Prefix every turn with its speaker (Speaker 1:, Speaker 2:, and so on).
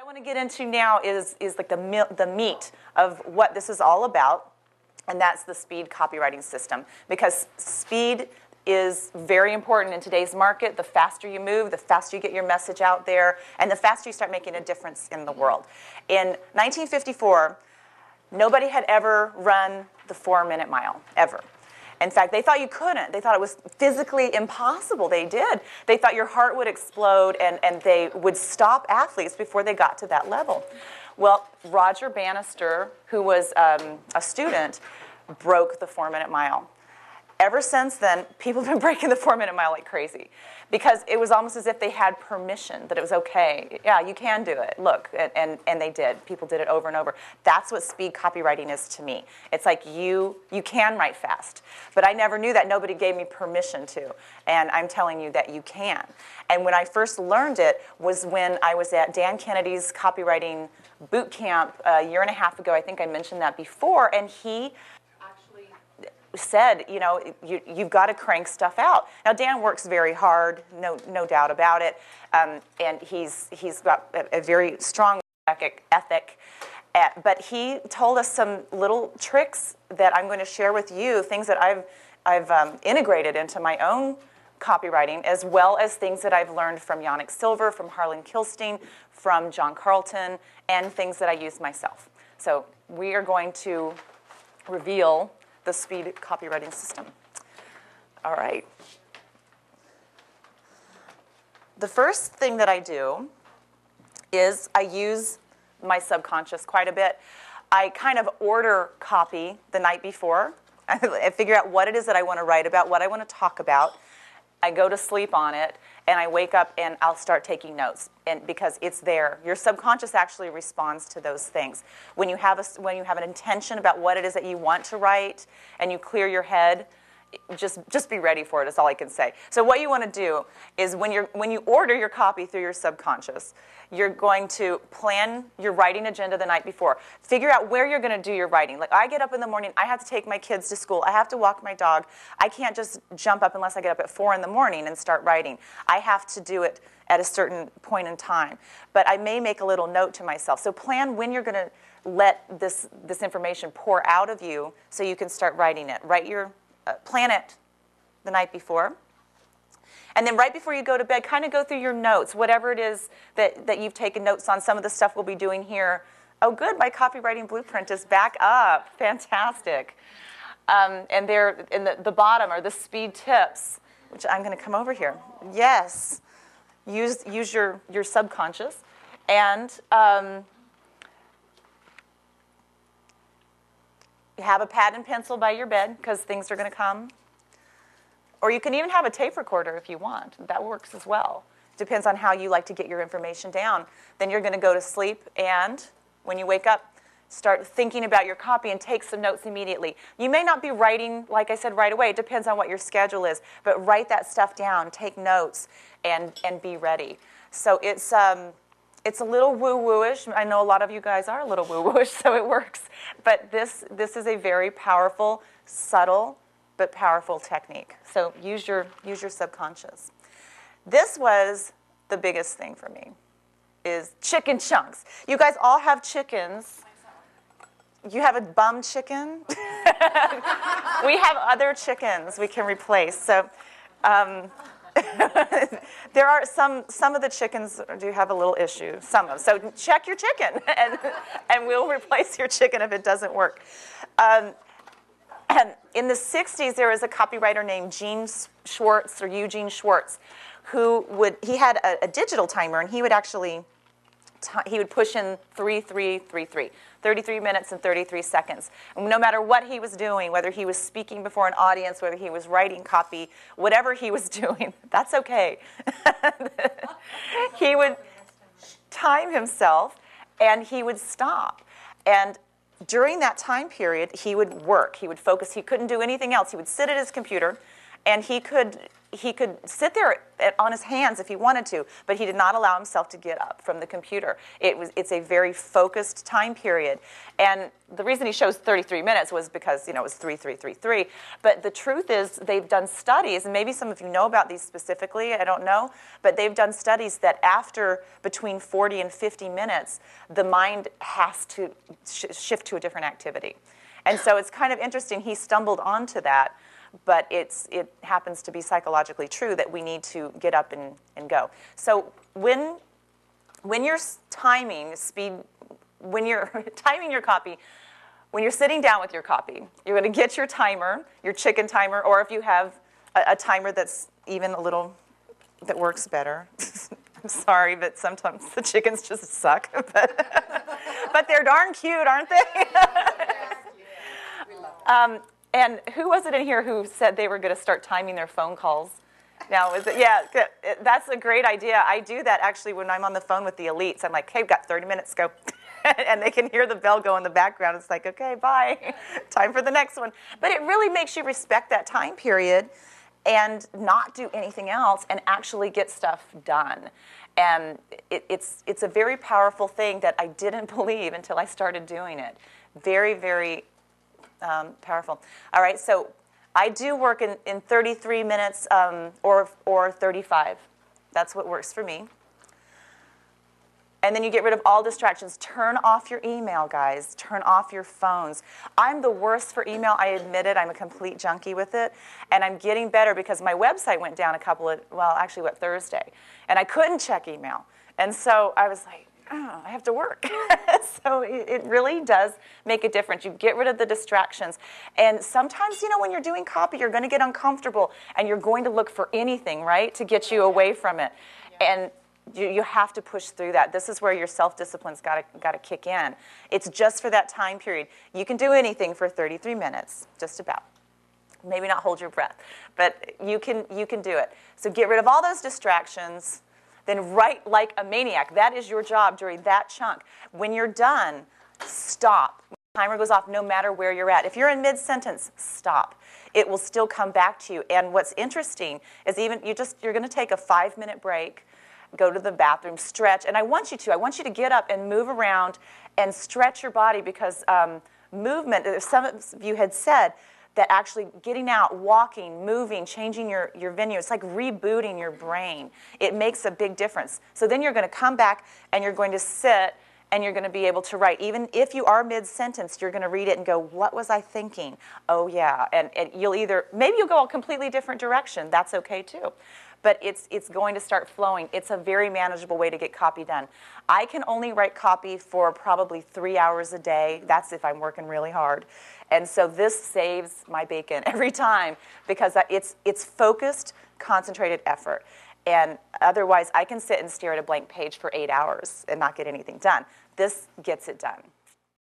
Speaker 1: I want to get into now is like the meat of what this is all about, and that's the speed copywriting system. Because speed is very important in today's market. The faster you move, the faster you get your message out there, and the faster you start making a difference in the world. In 1954, nobody had ever run the 4-minute mile, ever. In fact, they thought you couldn't. They thought it was physically impossible. They did. They thought your heart would explode and they would stop athletes before they got to that level. Well, Roger Bannister, who was a student, broke the 4-minute mile. Ever since then, people have been breaking the 4-minute mile like crazy because it was almost as if they had permission, that it was okay. Yeah, you can do it. Look, and they did. People did it over and over. That's what speed copywriting is to me. It's like you can write fast, but I never knew that. Nobody gave me permission to, and I'm telling you that you can. And when I first learned it was when I was at Dan Kennedy's copywriting boot camp a year and a half ago. I think I mentioned that before, and he said, you know, you've got to crank stuff out. Now, Dan works very hard, no doubt about it, and he's got a very strong ethic. But he told us some little tricks that I'm going to share with you, things that I've integrated into my own copywriting, as well as things that I've learned from Yannick Silver, from Harlan Kilstein, from John Carlton, and things that I use myself. So we are going to reveal the speed copywriting system. All right. The first thing that I do is I use my subconscious quite a bit. I kind of order copy the night before. I figure out what it is that I want to write about, what I want to talk about. I go to sleep on it, and I wake up and I'll start taking notes, and because it's there. Your subconscious actually responds to those things. When you have an intention about what it is that you want to write, and you clear your head, just be ready for it. Is all I can say. So what you want to do is when you order your copy through your subconscious, you're going to plan your writing agenda the night before. Figure out where you're going to do your writing. Like, I get up in the morning, I have to take my kids to school, I have to walk my dog. I can't just jump up unless I get up at 4 in the morning and start writing. I have to do it at a certain point in time. But I may make a little note to myself. So plan when you're going to let this information pour out of you so you can start writing it. Plan it the night before. And then right before you go to bed, kind of go through your notes, whatever it is that you've taken notes on. Some of the stuff we'll be doing here. Oh, good, my copywriting blueprint is back up. Fantastic. And there in the bottom are the speed tips, which I'm going to come over here. Yes. Use your subconscious. And have a pad and pencil by your bed because things are going to come. Or you can even have a tape recorder if you want. That works as well. Depends on how you like to get your information down. Then you're going to go to sleep, and when you wake up, start thinking about your copy and take some notes immediately. You may not be writing, like I said, right away. It depends on what your schedule is. But write that stuff down, take notes, and be ready. So it's a little woo-woo-ish. I know a lot of you guys are a little woo-woo-ish, so it works. But this is a very powerful, subtle, but powerful technique. So use your subconscious. This was the biggest thing for me, is chicken chunks. You guys all have chickens. You have a bum chicken? We have other chickens we can replace. So there are some of the chickens do have a little issue, some of them. So check your chicken, and we'll replace your chicken if it doesn't work. And in the 60s, there was a copywriter named Eugene Schwartz, he had a digital timer, and he would actually, he would push in 3333, 33 minutes and 33 seconds. And no matter what he was doing, whether he was speaking before an audience, whether he was writing copy, whatever he was doing, that's okay. He would time himself, and he would stop. And during that time period, he would work. He would focus. He couldn't do anything else. He would sit at his computer, And he could sit there on his hands if he wanted to, but he did not allow himself to get up from the computer. It's a very focused time period. And the reason he shows 33 minutes was because, it was 3-3-3-3. But the truth is they've done studies, and maybe some of you know about these specifically, I don't know, but they've done studies that after between 40 and 50 minutes, the mind has to shift to a different activity. And so it's kind of interesting. He stumbled onto that. But it happens to be psychologically true that we need to get up and go. So when you're timing when you're timing your copy, when you're sitting down with your copy, you're going to get your timer, your chicken timer, or if you have a timer that's even a little, that works better. I'm sorry, but sometimes the chickens just suck. But they're darn cute, aren't they? And who was it in here who said they were going to start timing their phone calls? Now, yeah, that's a great idea. I do that actually when I'm on the phone with the elites. I'm like, hey, we've got 30 minutes, go. And they can hear the bell go in the background. It's like, okay, bye. Time for the next one. But it really makes you respect that time period and not do anything else and actually get stuff done. And it's a very powerful thing that I didn't believe until I started doing it. Very, very powerful. All right, so I do work in 33 minutes or 35. That's what works for me. And then you get rid of all distractions. Turn off your email, guys. Turn off your phones. I'm the worst for email. I admit it. I'm a complete junkie with it. And I'm getting better because my website went down Thursday. And I couldn't check email. And so I was like, oh, I have to work. So it really does make a difference. You get rid of the distractions. And sometimes, when you're doing copy, you're going to get uncomfortable, and you're going to look for anything, right, to get you away from it. Yeah. And you have to push through that. This is where your self-discipline's got to kick in. It's just for that time period. You can do anything for 33 minutes, just about. Maybe not hold your breath, but you can do it. So get rid of all those distractions. Then write like a maniac. That is your job during that chunk. When you're done, stop. When the timer goes off, no matter where you're at. If you're in mid-sentence, stop. It will still come back to you. And what's interesting is you're going to take a 5-minute break, go to the bathroom, stretch. And I want you to get up and move around and stretch your body because movement, some of you had said, that actually getting out, walking, moving, changing your venue, it's like rebooting your brain. It makes a big difference. So then you're going to come back and you're going to sit and you're going to be able to write. Even if you are mid-sentence, you're going to read it and go, what was I thinking? Oh, yeah. And maybe you'll go a completely different direction. That's okay, too. But it's going to start flowing. It's a very manageable way to get copy done. I can only write copy for probably 3 hours a day. That's if I'm working really hard. And so this saves my bacon every time because it's focused, concentrated effort. And otherwise, I can sit and stare at a blank page for 8 hours and not get anything done. This gets it done.